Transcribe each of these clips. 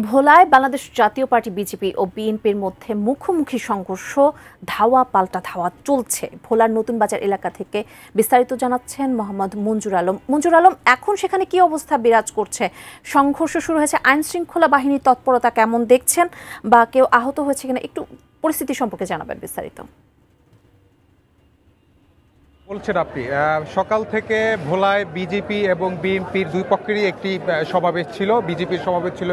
ভোলায় বাংলাদেশ জাতীয় party BJP ও বিএনপির মধ্যে মুখোমুখি সংঘর্ষ, ধাওয়া পাল্টা ধাওয়া চলছে। ভোলার নতুন বাজার এলাকা থেকে বিস্তারিত জানাচ্ছেন মোহাম্মদ মঞ্জুর আলম। মঞ্জুর আলম, এখন সেখানে কি অবস্থা বিরাজ করছে? সংঘর্ষ শুরু হয়েছে, আইন শৃঙ্খলা বাহিনীর তৎপরতা কেমন দেখছেন, বা কেউ আহত হয়েছে কিনা একটু পরিস্থিতি সম্পর্কে জানাবেন বিস্তারিত। বলছেন আপনি, সকাল থেকে ভোলায় বিজেপি এবং বিএনপির দুই পক্ষেরই একটি সমাবেশ ছিল। বিজেপির সমাবেশ ছিল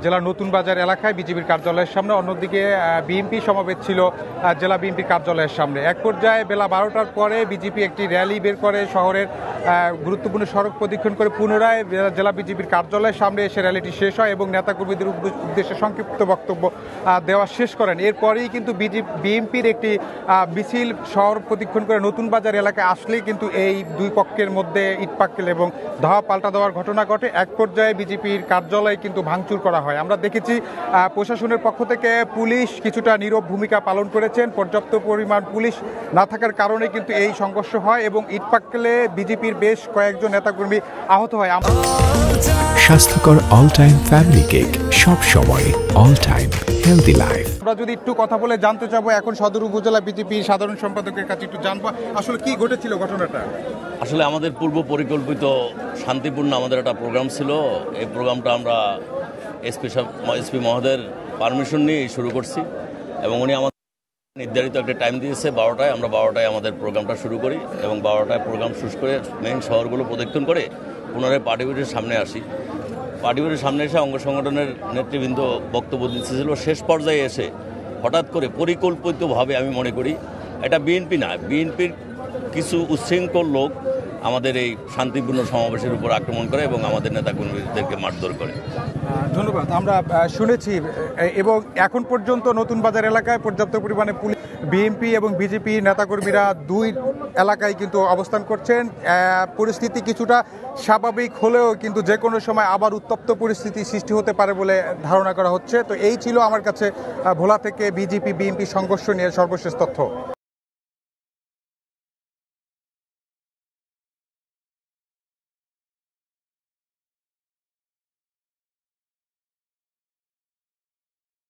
জেলার নতুন বাজার এলাকায় বিজেপির কার্যালয়ের সামনে, অন্যদিকে বিএনপি সমাবেশ ছিল জেলা বিএনপির কার্যালয়ের সামনে। এক পর্যায়ে বেলা 12টার পরে বিজেপি একটি র্যালি বের করে শহরের গুরুত্বপূর্ণ সড়ক প্রদক্ষিণ করে পুনরায় জেলা বিজেপির কার্যালয়ের সামনে এসে র্যালিটি শেষ হয় এবং নেতাকর্মীদের উদ্দেশ্যে সংক্ষিপ্ত বক্তব্য দেওয়া শেষ করেন। এরপরেই কিন্তু বিএনপির একটি মিছিল শহর প্রদক্ষিণ করে নতুন বাজার এলাকায় আসলেই কিন্তু এই দুই পক্ষের মধ্যে ইটপাটকেল এবং ধাওয়া পাল্টা দেওয়ার ঘটনা ঘটে। এক পর্যায়ে বিজেপির কার্যালয় কিন্তু ভাঙচুর করা হয়। আমরা দেখেছি প্রশাসনের পক্ষ থেকে পুলিশ কিছুটা নীরব ভূমিকা পালন করেছেন। পর্যাপ্ত পরিমাণ পুলিশ না থাকার কারণে কিন্তু এই সংঘর্ষ হয় এবং ইটপাটকেলে বিজেপির বেশ কয়েকজন নেতাকর্মী আহত হয়। স্বাস্থ্যকর অল টাইম ফ্যামিলি কেক, সব সময় অল টাইম হেলদি লাইফ। আমরা যদি একটু কথা বলে জানতে চাবো এখন সদর উপজেলা বিজেপি সাধারণ সম্পাদকের কাছে একটু জানবো আসলে কি ঘটেছিল ঘটনাটা। আসলে আমাদের পূর্ব পরিকল্পিত শান্তিপূর্ণ আমাদের একটা প্রোগ্রাম ছিল। এই প্রোগ্রামটা আমরা এসপি মহোদয়ের পারমিশন নিয়ে শুরু করছি এবং উনি আমাদের নির্ধারিত একটা টাইম দিয়েছে 12টায়। আমরা 12টায় আমাদের প্রোগ্রামটা শুরু করি এবং 12টায় প্রোগ্রাম শেষ করে মেইন শহরগুলো প্রদক্ষিণ করে পুনরায় পার্টি অফিসের সামনে আসি। পার্টি অফিসের সামনে এসে অঙ্গ সংগঠনের নেতৃবৃন্দ বক্তব্য দিচ্ছিল। শেষ পর্যায়ে এসে হঠাৎ করে পরিকল্পিতভাবে আমি মনে করি এটা বিএনপি না, বিএনপির কিছু উচ্ছৃঙ্খল লোক আমাদের এই শান্তিপূর্ণ সমাবেশের উপর আক্রমণ করে এবং আমাদের নেতাকর্মীদেরকে মারধর করে। ধন্যবাদ। আমরা শুনেছি এবং এখন পর্যন্ত নতুন বাজার এলাকায় পর্যাপ্ত পরিমাণে পুলিশ, বিএনপি এবং বিজেপি নেতাকর্মীরা দুই এলাকায় কিন্তু অবস্থান করছেন। পরিস্থিতি কিছুটা স্বাভাবিক হলেও কিন্তু যে কোনো সময় আবার উত্তপ্ত পরিস্থিতি সৃষ্টি হতে পারে বলে ধারণা করা হচ্ছে। তো এই ছিল আমার কাছে ভোলা থেকে বিজেপি বিএনপি সংঘর্ষ নিয়ে সর্বশেষ তথ্য।